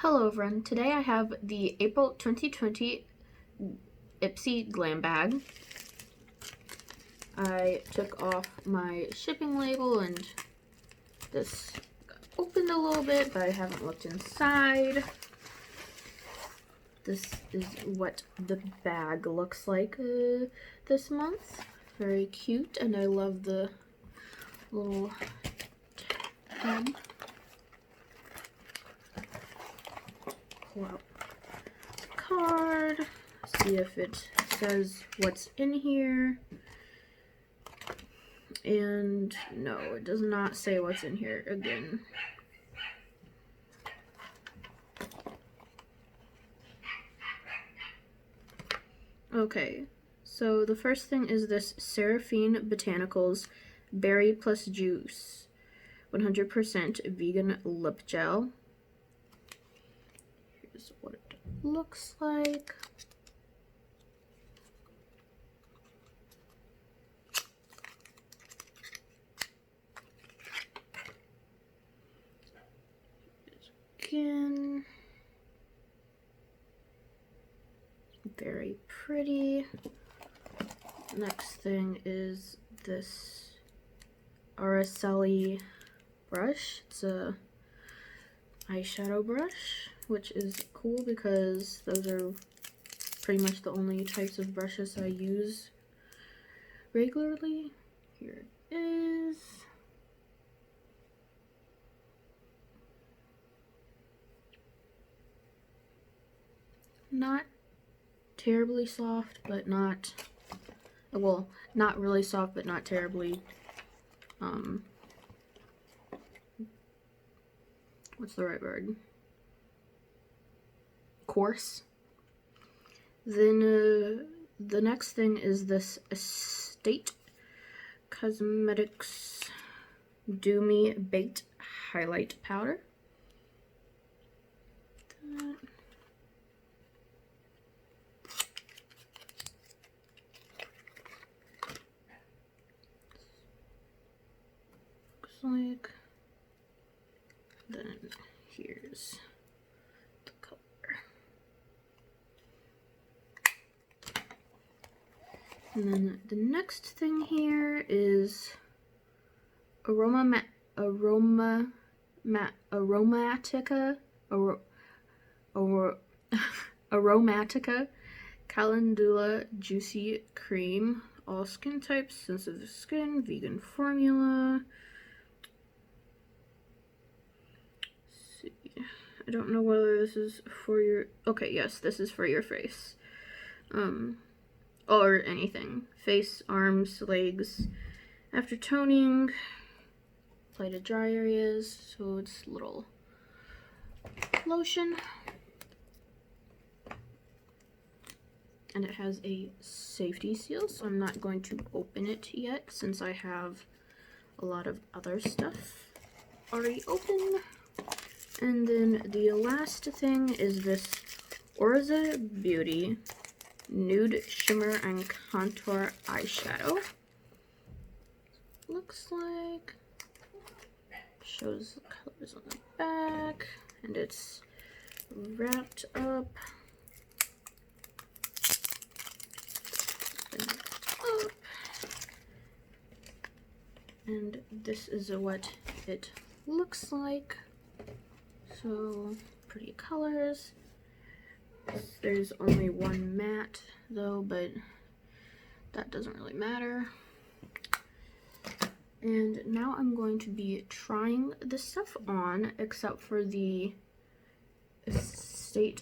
Hello everyone, today I have the April 2020 Ipsy Glam Bag. I took off my shipping label and this got opened a little bit, but I haven't looked inside. This is what the bag looks like this month. Very cute, and I love the little tab. Pull out the card, see if it says what's in here, and no, it does not say what's in here again. Okay, so the first thing is this Seraphine Botanicals Berry Plus Juice 100% vegan lip gel. Here's what it looks like. Again, very pretty. Next thing is this Araceli brush. It's a eyeshadow brush, which is cool because those are pretty much the only types of brushes I use regularly. Here it is. Not terribly soft, but not, well, not really soft, but not terribly, what's the right word? Coarse. Then the next thing is this Estate Cosmetics Do Me Baked Highlight Powder. Like, then here's the color. And then the next thing here is Aromatica Calendula Juicy Cream. All skin types, sensitive skin, vegan formula. I don't know whether this is for your, okay, yes, this is for your face, or anything, face, arms, legs. After toning, apply to dry areas, so it's a little lotion, and it has a safety seal, so I'm not going to open it yet since I have a lot of other stuff already open. And then the last thing is this Orza Beauty Nude Shimmer and Contour Eyeshadow. Looks like, shows the colors on the back, and it's wrapped up. And this is what it looks like. So, pretty colors. There's only one matte though, but that doesn't really matter. And now I'm going to be trying this stuff on, except for the Estate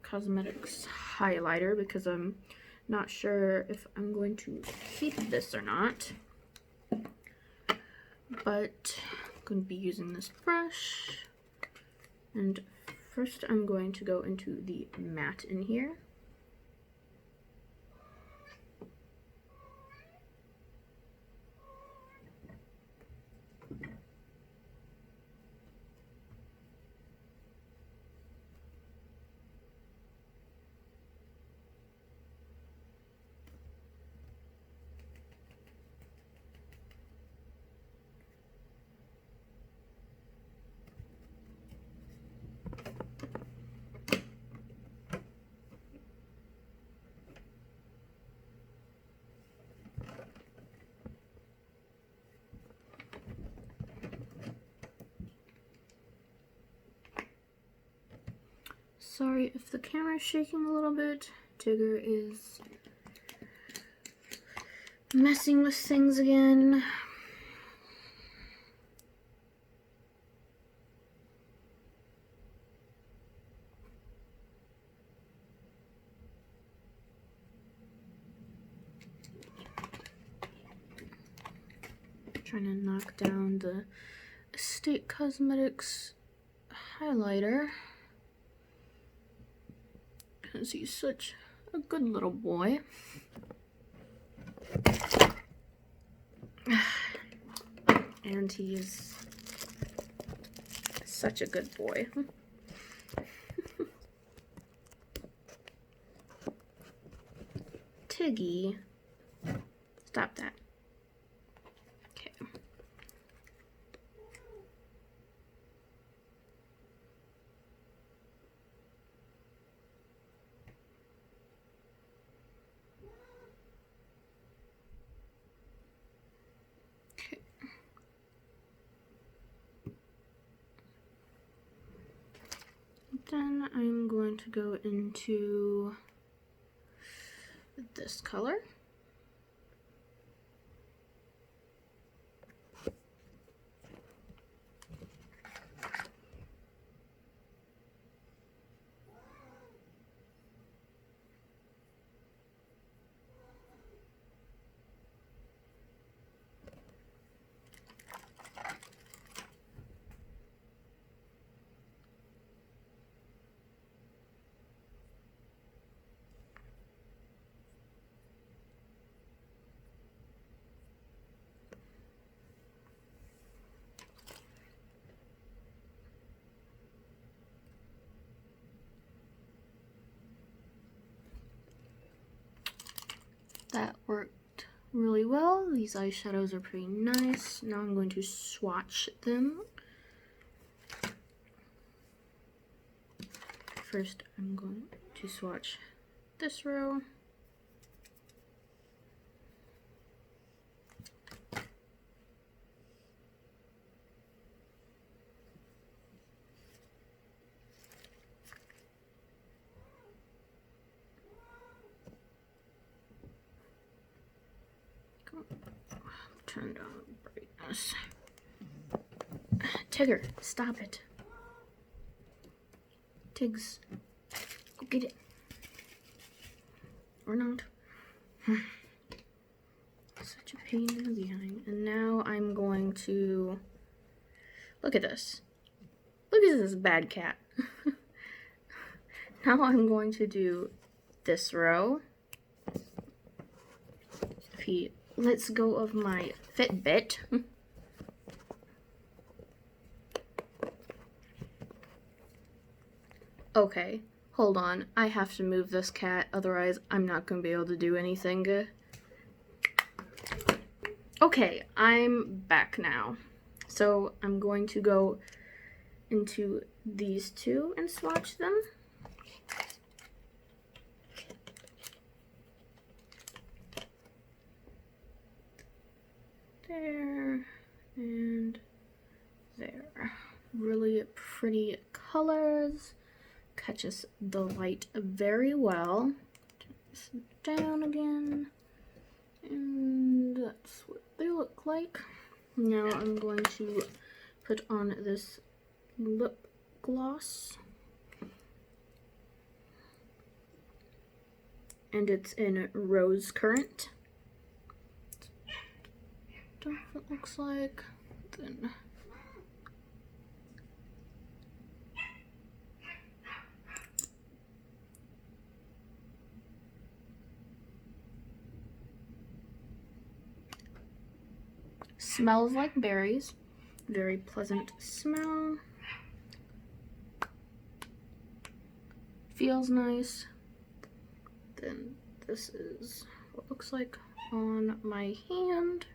Cosmetics highlighter, because I'm not sure if I'm going to keep this or not. But I'm going to be using this brush. And first I'm going to go into the matte in here. Sorry if the camera's shaking a little bit. Tigger is messing with things again. Trying to knock down the Estate Cosmetics highlighter because he's such a good little boy. And he's such a good boy. Tiggy, stop that. Okay. Okay. Then I'm going to go into this color. That worked really well. These eyeshadows are pretty nice. Now I'm going to swatch them. First, I'm going to swatch this row. Turn down the brightness. Tigger, stop it. Tiggs, go get it. Or not. Such a pain in the behind. And now I'm going to look at this. Look at this bad cat. Now I'm going to do this row. If he lets go of my Fitbit. Okay, hold on. I have to move this cat, otherwise I'm not going to be able to do anything good. Okay, I'm back now. So I'm going to go into these two and swatch them. There and there. Really pretty colors. Catches the light very well. Turn this down again. And that's what they look like. Now I'm going to put on this lip gloss. And it's in Rose Currant. That's what it looks like. Then smells like berries. Very pleasant smell. Feels nice. Then this is what it looks like on my hand.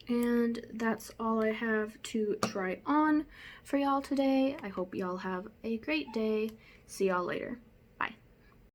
And that's all I have to try on for y'all today. I hope y'all have a great day. See y'all later.